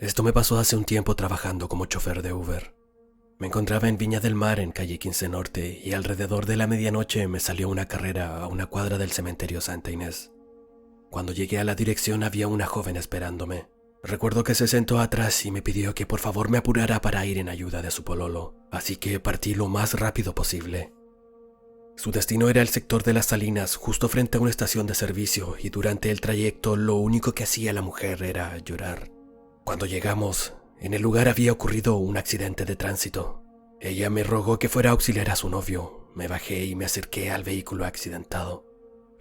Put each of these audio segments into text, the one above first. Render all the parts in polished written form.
Esto me pasó hace un tiempo trabajando como chofer de Uber. Me encontraba en Viña del Mar, en calle 15 Norte, y alrededor de la medianoche me salió una carrera a una cuadra del cementerio Santa Inés. Cuando llegué a la dirección había una joven esperándome. Recuerdo que se sentó atrás y me pidió que por favor me apurara para ir en ayuda de su pololo, así que partí lo más rápido posible. Su destino era el sector de las Salinas, justo frente a una estación de servicio, y durante el trayecto lo único que hacía la mujer era llorar. Cuando llegamos, en el lugar había ocurrido un accidente de tránsito. Ella me rogó que fuera a auxiliar a su novio. Me bajé y me acerqué al vehículo accidentado.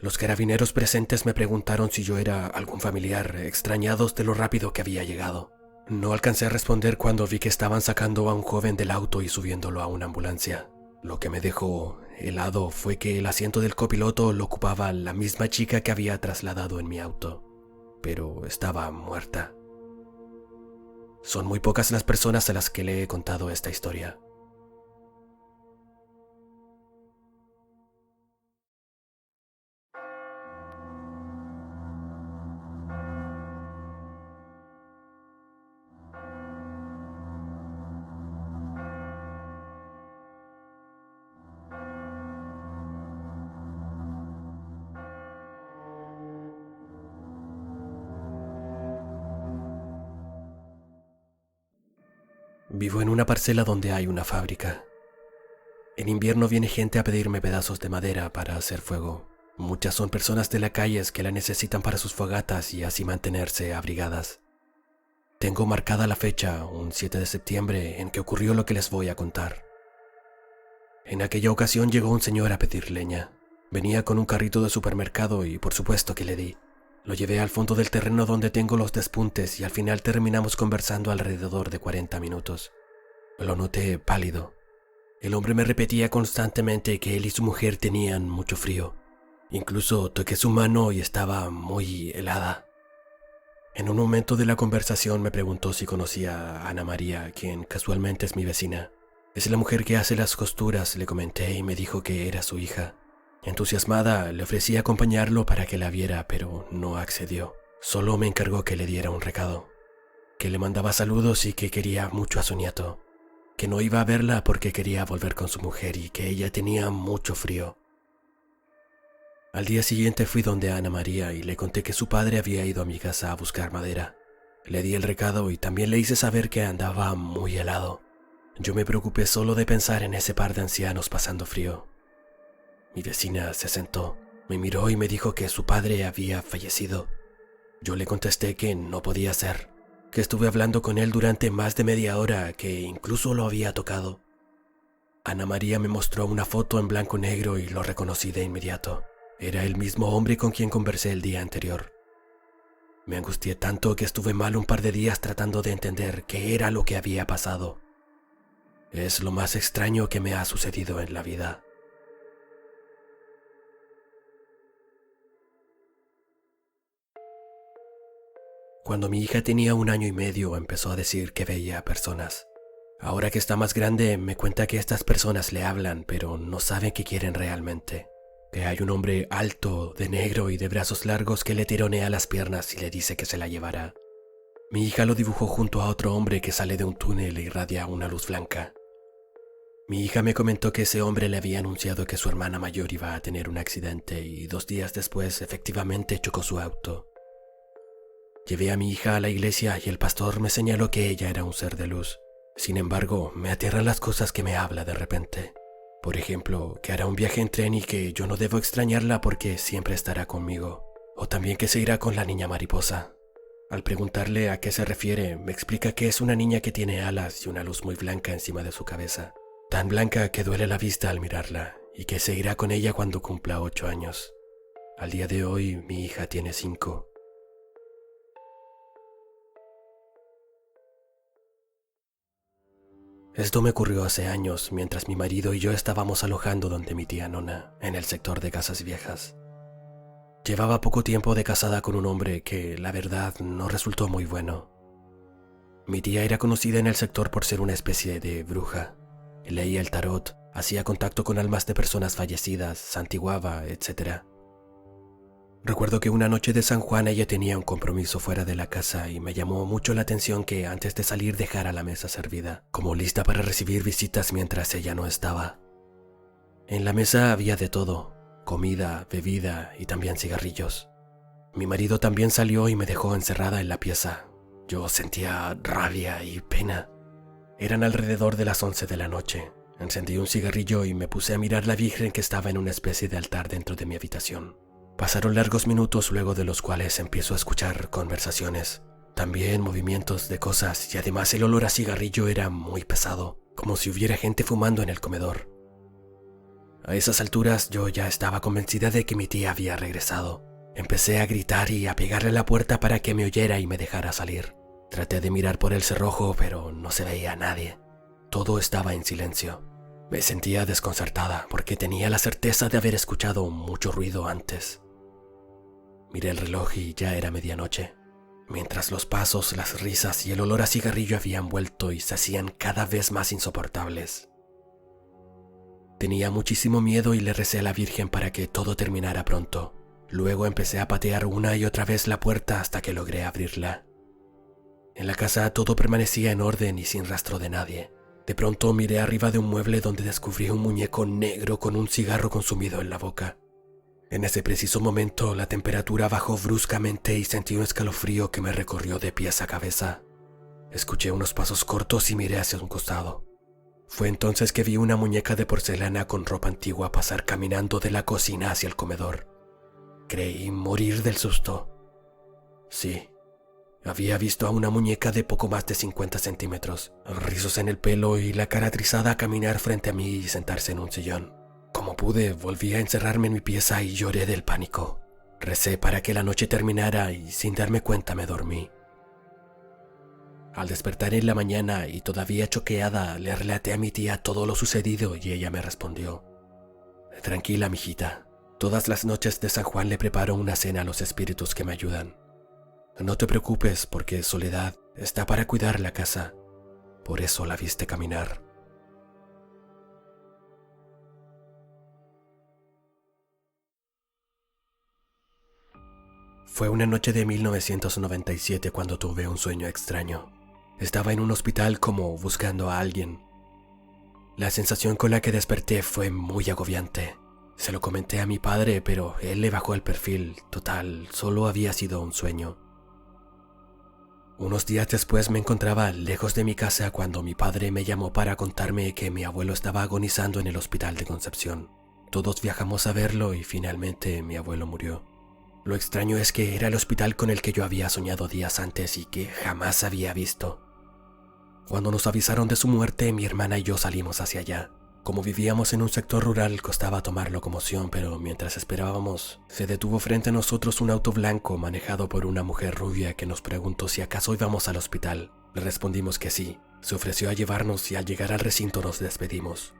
Los carabineros presentes me preguntaron si yo era algún familiar, extrañados de lo rápido que había llegado. No alcancé a responder cuando vi que estaban sacando a un joven del auto y subiéndolo a una ambulancia. Lo que me dejó helado fue que el asiento del copiloto lo ocupaba la misma chica que había trasladado en mi auto, pero estaba muerta. Son muy pocas las personas a las que le he contado esta historia. Vivo en una parcela donde hay una fábrica. En invierno viene gente a pedirme pedazos de madera para hacer fuego. Muchas son personas de la calle que la necesitan para sus fogatas y así mantenerse abrigadas. Tengo marcada la fecha, un 7 de septiembre, en que ocurrió lo que les voy a contar. En aquella ocasión llegó un señor a pedir leña. Venía con un carrito de supermercado y por supuesto que le di. Lo llevé al fondo del terreno donde tengo los despuntes y al final terminamos conversando alrededor de 40 minutos. Lo noté pálido. El hombre me repetía constantemente que él y su mujer tenían mucho frío. Incluso toqué su mano y estaba muy helada. En un momento de la conversación me preguntó si conocía a Ana María, quien casualmente es mi vecina. Es la mujer que hace las costuras, le comenté y me dijo que era su hija. Entusiasmada, le ofrecí acompañarlo para que la viera, pero no accedió. Solo me encargó que le diera un recado, que le mandaba saludos y que quería mucho a su nieto, que no iba a verla porque quería volver con su mujer y que ella tenía mucho frío. Al día siguiente fui donde Ana María y le conté que su padre había ido a mi casa a buscar madera. Le di el recado y también le hice saber que andaba muy helado. Yo me preocupé solo de pensar en ese par de ancianos pasando frío. Mi vecina se sentó, me miró y me dijo que su padre había fallecido. Yo le contesté que no podía ser, que estuve hablando con él durante más de media hora, que incluso lo había tocado. Ana María me mostró una foto en blanco y negro y lo reconocí de inmediato. Era el mismo hombre con quien conversé el día anterior. Me angustié tanto que estuve mal un par de días tratando de entender qué era lo que había pasado. Es lo más extraño que me ha sucedido en la vida. Cuando mi hija tenía 1 año y medio empezó a decir que veía personas. Ahora que está más grande me cuenta que estas personas le hablan pero no saben qué quieren realmente. Que hay un hombre alto, de negro y de brazos largos que le tironea las piernas y le dice que se la llevará. Mi hija lo dibujó junto a otro hombre que sale de un túnel e irradia una luz blanca. Mi hija me comentó que ese hombre le había anunciado que su hermana mayor iba a tener un accidente y 2 días después efectivamente chocó su auto. Llevé a mi hija a la iglesia y el pastor me señaló que ella era un ser de luz. Sin embargo, me aterran las cosas que me habla de repente. Por ejemplo, que hará un viaje en tren y que yo no debo extrañarla porque siempre estará conmigo. O también que se irá con la niña mariposa. Al preguntarle a qué se refiere, me explica que es una niña que tiene alas y una luz muy blanca encima de su cabeza. Tan blanca que duele la vista al mirarla, y que se irá con ella cuando cumpla 8 años. Al día de hoy, mi hija tiene 5. Esto me ocurrió hace años, mientras mi marido y yo estábamos alojando donde mi tía Nona, en el sector de casas viejas. Llevaba poco tiempo de casada con un hombre que, la verdad, no resultó muy bueno. Mi tía era conocida en el sector por ser una especie de bruja. Leía el tarot, hacía contacto con almas de personas fallecidas, santiguaba, etc. Recuerdo que una noche de San Juan ella tenía un compromiso fuera de la casa y me llamó mucho la atención que antes de salir dejara la mesa servida, como lista para recibir visitas mientras ella no estaba. En la mesa había de todo, comida, bebida y también cigarrillos. Mi marido también salió y me dejó encerrada en la pieza. Yo sentía rabia y pena. Eran alrededor de las 11 de la noche. Encendí un cigarrillo y me puse a mirar la Virgen que estaba en una especie de altar dentro de mi habitación. Pasaron largos minutos luego de los cuales empiezo a escuchar conversaciones, también movimientos de cosas y además el olor a cigarrillo era muy pesado, como si hubiera gente fumando en el comedor. A esas alturas yo ya estaba convencida de que mi tía había regresado. Empecé a gritar y a pegarle a la puerta para que me oyera y me dejara salir. Traté de mirar por el cerrojo, pero no se veía a nadie. Todo estaba en silencio. Me sentía desconcertada porque tenía la certeza de haber escuchado mucho ruido antes. Miré el reloj y ya era medianoche, mientras los pasos, las risas y el olor a cigarrillo habían vuelto y se hacían cada vez más insoportables. Tenía muchísimo miedo y le recé a la Virgen para que todo terminara pronto. Luego empecé a patear una y otra vez la puerta hasta que logré abrirla. En la casa todo permanecía en orden y sin rastro de nadie. De pronto miré arriba de un mueble donde descubrí un muñeco negro con un cigarro consumido en la boca. En ese preciso momento la temperatura bajó bruscamente y sentí un escalofrío que me recorrió de pies a cabeza. Escuché unos pasos cortos y miré hacia un costado. Fue entonces que vi una muñeca de porcelana con ropa antigua pasar caminando de la cocina hacia el comedor. Creí morir del susto. Sí, había visto a una muñeca de poco más de 50 centímetros, rizos en el pelo y la cara trizada caminar frente a mí y sentarse en un sillón. Como pude, volví a encerrarme en mi pieza y lloré del pánico. Recé para que la noche terminara y sin darme cuenta me dormí. Al despertar en la mañana y todavía choqueada, le relaté a mi tía todo lo sucedido y ella me respondió: «Tranquila, mijita. Todas las noches de San Juan le preparo una cena a los espíritus que me ayudan. No te preocupes porque Soledad está para cuidar la casa. Por eso la viste caminar». Fue una noche de 1997 cuando tuve un sueño extraño. Estaba en un hospital como buscando a alguien. La sensación con la que desperté fue muy agobiante. Se lo comenté a mi padre, pero él le bajó el perfil. Total, solo había sido un sueño. Unos días después me encontraba lejos de mi casa cuando mi padre me llamó para contarme que mi abuelo estaba agonizando en el hospital de Concepción. Todos viajamos a verlo y finalmente mi abuelo murió. Lo extraño es que era el hospital con el que yo había soñado días antes y que jamás había visto. Cuando nos avisaron de su muerte, mi hermana y yo salimos hacia allá. Como vivíamos en un sector rural, costaba tomar locomoción, pero mientras esperábamos, se detuvo frente a nosotros un auto blanco manejado por una mujer rubia que nos preguntó si acaso íbamos al hospital. Le respondimos que sí. Se ofreció a llevarnos y al llegar al recinto nos despedimos.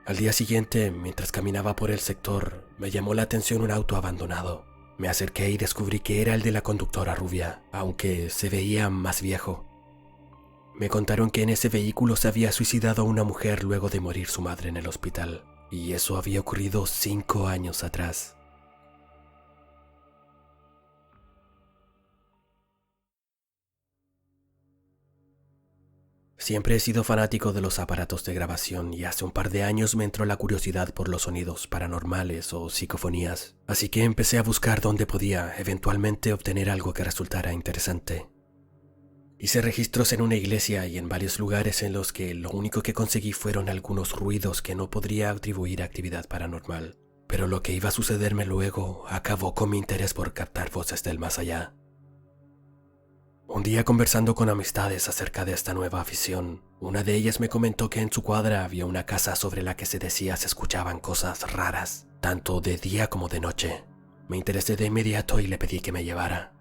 Al día siguiente, mientras caminaba por el sector, me llamó la atención un auto abandonado. Me acerqué y descubrí que era el de la conductora rubia, aunque se veía más viejo. Me contaron que en ese vehículo se había suicidado una mujer luego de morir su madre en el hospital, y eso había ocurrido 5 años atrás. Siempre he sido fanático de los aparatos de grabación y hace un par de años me entró la curiosidad por los sonidos paranormales o psicofonías, así que empecé a buscar dónde podía eventualmente obtener algo que resultara interesante. Hice registros en una iglesia y en varios lugares en los que lo único que conseguí fueron algunos ruidos que no podría atribuir a actividad paranormal, pero lo que iba a sucederme luego acabó con mi interés por captar voces del más allá. Un día, conversando con amistades acerca de esta nueva afición, una de ellas me comentó que en su cuadra había una casa sobre la que se decía se escuchaban cosas raras, tanto de día como de noche. Me interesé de inmediato y le pedí que me llevara.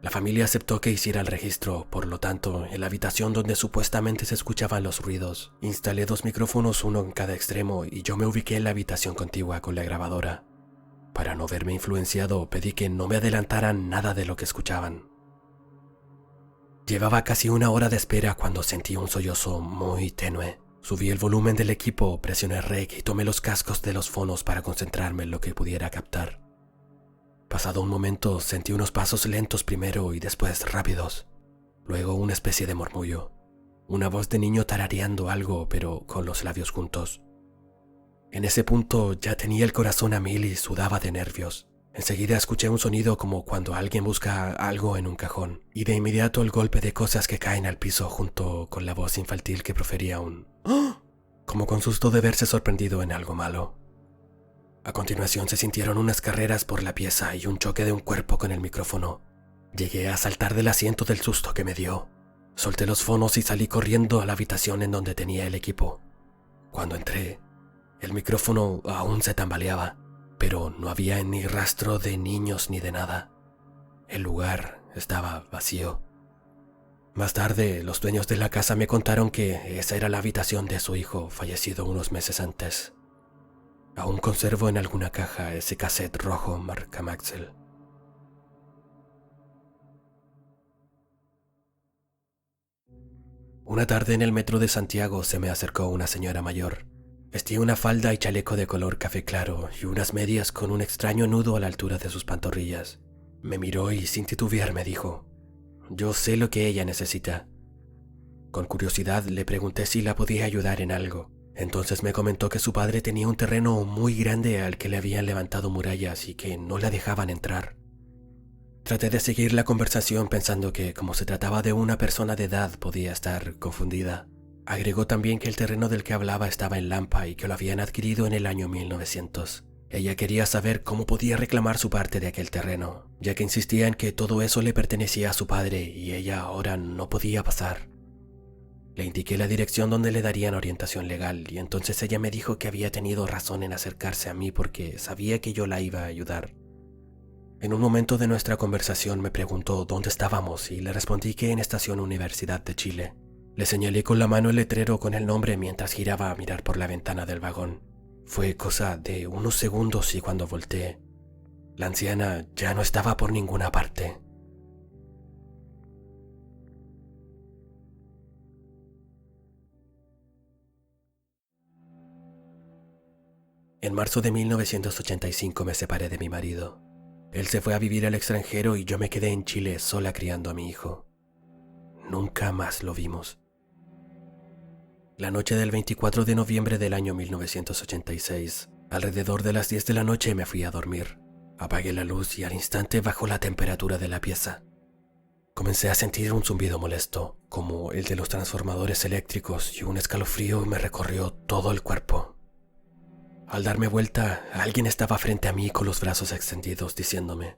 La familia aceptó que hiciera el registro, por lo tanto, en la habitación donde supuestamente se escuchaban los ruidos, instalé 2 micrófonos, uno en cada extremo, y yo me ubiqué en la habitación contigua con la grabadora. Para no verme influenciado, pedí que no me adelantaran nada de lo que escuchaban. Llevaba casi 1 hora de espera cuando sentí un sollozo muy tenue. Subí el volumen del equipo, presioné REC y tomé los cascos de los fonos para concentrarme en lo que pudiera captar. Pasado un momento sentí unos pasos lentos primero y después rápidos. Luego una especie de murmullo. Una voz de niño tarareando algo, pero con los labios juntos. En ese punto ya tenía el corazón a mil y sudaba de nervios. Enseguida escuché un sonido como cuando alguien busca algo en un cajón, y de inmediato el golpe de cosas que caen al piso junto con la voz infantil que profería un ¡oh!, como con susto de verse sorprendido en algo malo. A continuación se sintieron unas carreras por la pieza y un choque de un cuerpo con el micrófono. Llegué a saltar del asiento del susto que me dio. Solté los fonos y salí corriendo a la habitación en donde tenía el equipo. Cuando entré, el micrófono aún se tambaleaba, pero no había ni rastro de niños ni de nada. El lugar estaba vacío. Más tarde, los dueños de la casa me contaron que esa era la habitación de su hijo, fallecido unos meses antes. Aún conservo en alguna caja ese cassette rojo marca Maxell. Una tarde en el metro de Santiago se me acercó una señora mayor. Vestía una falda y chaleco de color café claro y unas medias con un extraño nudo a la altura de sus pantorrillas. Me miró y sin titubear me dijo: «Yo sé lo que ella necesita». Con curiosidad le pregunté si la podía ayudar en algo. Entonces me comentó que su padre tenía un terreno muy grande al que le habían levantado murallas y que no la dejaban entrar. Traté de seguir la conversación pensando que, como se trataba de una persona de edad, podía estar confundida. Agregó también que el terreno del que hablaba estaba en Lampa y que lo habían adquirido en el año 1900. Ella quería saber cómo podía reclamar su parte de aquel terreno, ya que insistía en que todo eso le pertenecía a su padre y ella ahora no podía pasar. Le indiqué la dirección donde le darían orientación legal y entonces ella me dijo que había tenido razón en acercarse a mí porque sabía que yo la iba a ayudar. En un momento de nuestra conversación me preguntó dónde estábamos y le respondí que en Estación Universidad de Chile. Le señalé con la mano el letrero con el nombre mientras giraba a mirar por la ventana del vagón. Fue cosa de unos segundos y cuando volteé, la anciana ya no estaba por ninguna parte. En marzo de 1985 me separé de mi marido. Él se fue a vivir al extranjero y yo me quedé en Chile sola criando a mi hijo. Nunca más lo vimos. La noche del 24 de noviembre del año 1986, alrededor de las 10 de la noche me fui a dormir. Apagué la luz y al instante bajó la temperatura de la pieza. Comencé a sentir un zumbido molesto, como el de los transformadores eléctricos, y un escalofrío me recorrió todo el cuerpo. Al darme vuelta, alguien estaba frente a mí con los brazos extendidos diciéndome: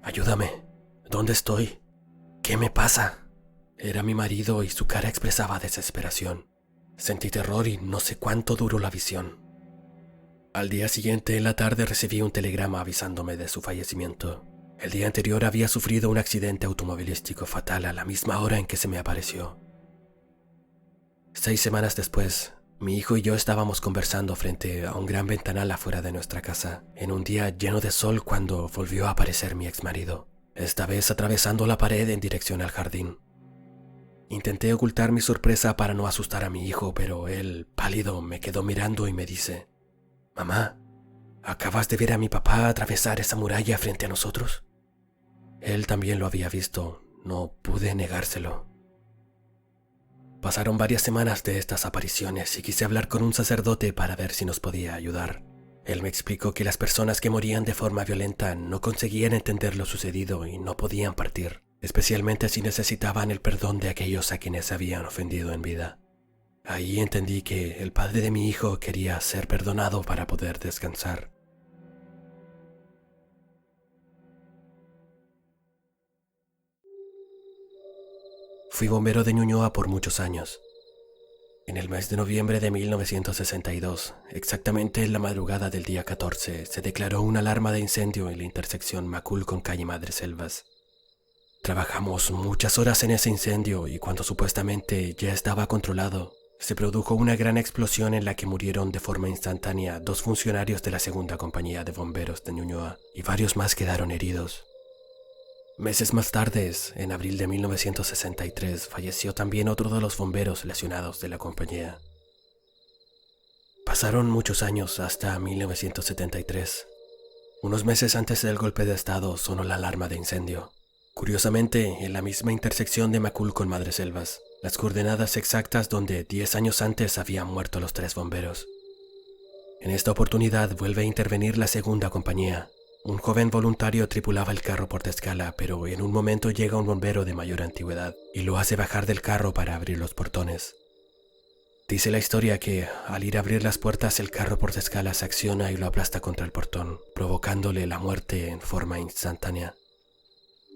«Ayúdame, ¿dónde estoy? ¿Qué me pasa?». Era mi marido y su cara expresaba desesperación. Sentí terror y no sé cuánto duró la visión. Al día siguiente, en la tarde, recibí un telegrama avisándome de su fallecimiento. El día anterior había sufrido un accidente automovilístico fatal a la misma hora en que se me apareció. 6 semanas después, mi hijo y yo estábamos conversando frente a un gran ventanal afuera de nuestra casa, en un día lleno de sol cuando volvió a aparecer mi exmarido, esta vez atravesando la pared en dirección al jardín. Intenté ocultar mi sorpresa para no asustar a mi hijo, pero él, pálido, me quedó mirando y me dice: «Mamá, ¿acabas de ver a mi papá atravesar esa muralla frente a nosotros?». Él también lo había visto, no pude negárselo. Pasaron varias semanas de estas apariciones y quise hablar con un sacerdote para ver si nos podía ayudar. Él me explicó que las personas que morían de forma violenta no conseguían entender lo sucedido y no podían partir, especialmente si necesitaban el perdón de aquellos a quienes habían ofendido en vida. Ahí entendí que el padre de mi hijo quería ser perdonado para poder descansar. Fui bombero de Ñuñoa por muchos años. En el mes de noviembre de 1962, exactamente en la madrugada del día 14, se declaró una alarma de incendio en la intersección Macul con calle Madreselvas. Trabajamos muchas horas en ese incendio y cuando supuestamente ya estaba controlado, se produjo una gran explosión en la que murieron de forma instantánea 2 funcionarios de la segunda compañía de bomberos de Ñuñoa y varios más quedaron heridos. Meses más tarde, en abril de 1963, falleció también otro de los bomberos lesionados de la compañía. Pasaron muchos años hasta 1973. Unos meses antes del golpe de estado sonó la alarma de incendio. Curiosamente, en la misma intersección de Macul con Madreselvas, las coordenadas exactas donde 10 años antes habían muerto los 3 bomberos. En esta oportunidad vuelve a intervenir la segunda compañía. Un joven voluntario tripulaba el carro portaescala, pero en un momento llega un bombero de mayor antigüedad y lo hace bajar del carro para abrir los portones. Dice la historia que, al ir a abrir las puertas, el carro portaescala se acciona y lo aplasta contra el portón, provocándole la muerte en forma instantánea.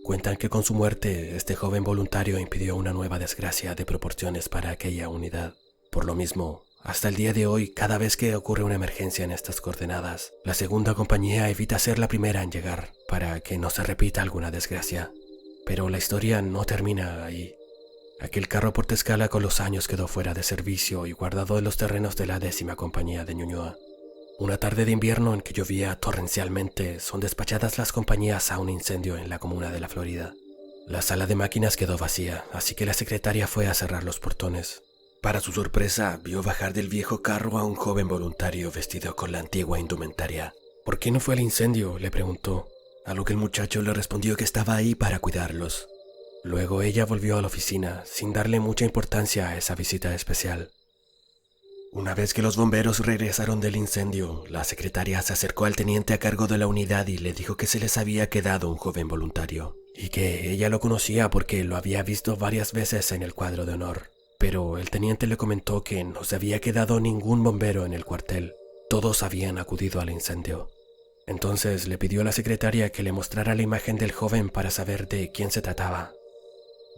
Cuentan que con su muerte, este joven voluntario impidió una nueva desgracia de proporciones para aquella unidad. Por lo mismo, hasta el día de hoy, cada vez que ocurre una emergencia en estas coordenadas, la segunda compañía evita ser la primera en llegar para que no se repita alguna desgracia. Pero la historia no termina ahí. Aquel carro portaescala con los años quedó fuera de servicio y guardado en los terrenos de la 10ª compañía de Ñuñoa. Una tarde de invierno en que llovía torrencialmente, son despachadas las compañías a un incendio en la comuna de La Florida. La sala de máquinas quedó vacía, así que la secretaria fue a cerrar los portones. Para su sorpresa, vio bajar del viejo carro a un joven voluntario vestido con la antigua indumentaria. ¿Por qué no fue al incendio?, le preguntó, a lo que el muchacho le respondió que estaba ahí para cuidarlos. Luego ella volvió a la oficina, sin darle mucha importancia a esa visita especial. Una vez que los bomberos regresaron del incendio, la secretaria se acercó al teniente a cargo de la unidad y le dijo que se les había quedado un joven voluntario, y que ella lo conocía porque lo había visto varias veces en el cuadro de honor. Pero el teniente le comentó que no se había quedado ningún bombero en el cuartel. Todos habían acudido al incendio. Entonces le pidió a la secretaria que le mostrara la imagen del joven para saber de quién se trataba.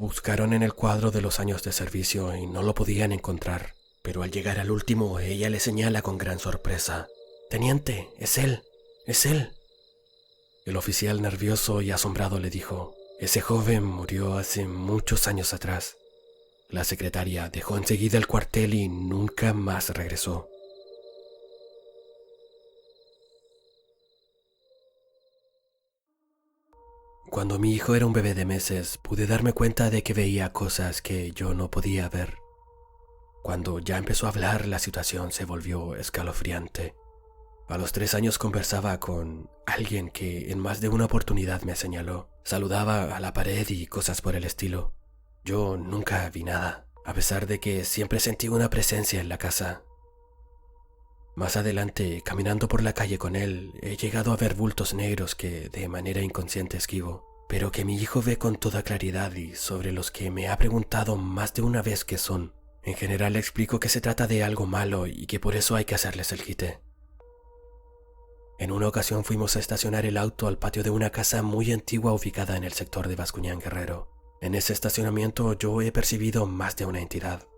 Buscaron en el cuadro de los años de servicio y no lo podían encontrar, pero al llegar al último ella le señala con gran sorpresa: «Teniente, es él, es él». El oficial, nervioso y asombrado, le dijo: «Ese joven murió hace muchos años atrás». La secretaria dejó enseguida el cuartel y nunca más regresó. Cuando mi hijo era un bebé de meses, pude darme cuenta de que veía cosas que yo no podía ver. Cuando ya empezó a hablar, la situación se volvió escalofriante. A los 3 años conversaba con alguien que en más de una oportunidad me señaló. Saludaba a la pared y cosas por el estilo. Yo nunca vi nada, a pesar de que siempre sentí una presencia en la casa. Más adelante, caminando por la calle con él, he llegado a ver bultos negros que de manera inconsciente esquivo, pero que mi hijo ve con toda claridad y sobre los que me ha preguntado más de una vez qué son. En general le explico que se trata de algo malo y que por eso hay que hacerles el quite. En una ocasión fuimos a estacionar el auto al patio de una casa muy antigua ubicada en el sector de Bascuñán Guerrero. En ese estacionamiento yo he percibido más de una entidad.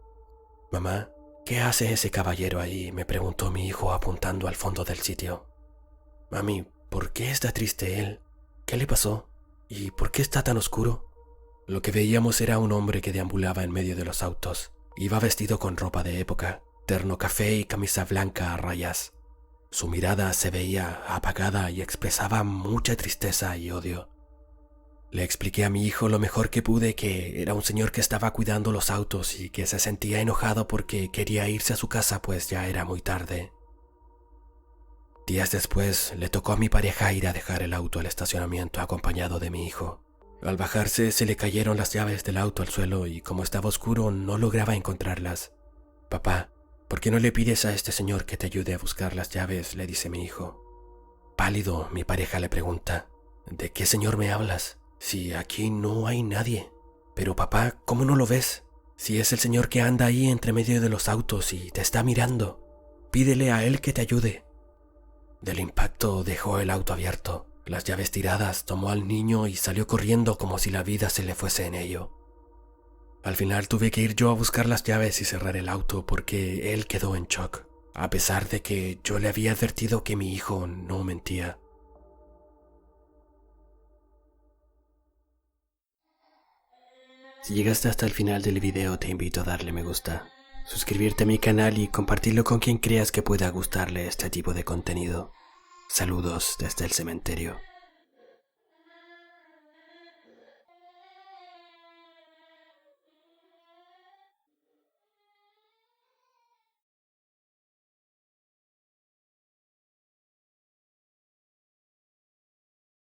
«Mamá, ¿qué hace ese caballero ahí?», me preguntó mi hijo apuntando al fondo del sitio. «Mami, ¿por qué está triste él? ¿Qué le pasó? ¿Y por qué está tan oscuro?». Lo que veíamos era un hombre que deambulaba en medio de los autos. Iba vestido con ropa de época, terno café y camisa blanca a rayas. Su mirada se veía apagada y expresaba mucha tristeza y odio. Le expliqué a mi hijo lo mejor que pude que era un señor que estaba cuidando los autos y que se sentía enojado porque quería irse a su casa pues ya era muy tarde. Días después le tocó a mi pareja ir a dejar el auto al estacionamiento acompañado de mi hijo. Al bajarse se le cayeron las llaves del auto al suelo y como estaba oscuro no lograba encontrarlas. «Papá, ¿por qué no le pides a este señor que te ayude a buscar las llaves?», le dice mi hijo. Pálido, mi pareja le pregunta: «¿De qué señor me hablas? Si aquí no hay nadie». «Pero papá, ¿cómo no lo ves? Si es el señor que anda ahí entre medio de los autos y te está mirando. Pídele a él que te ayude». Del impacto dejó el auto abierto, las llaves tiradas, tomó al niño y salió corriendo como si la vida se le fuese en ello. Al final tuve que ir yo a buscar las llaves y cerrar el auto porque él quedó en shock, a pesar de que yo le había advertido que mi hijo no mentía. Si llegaste hasta el final del video, te invito a darle me gusta, suscribirte a mi canal y compartirlo con quien creas que pueda gustarle este tipo de contenido. Saludos desde el cementerio.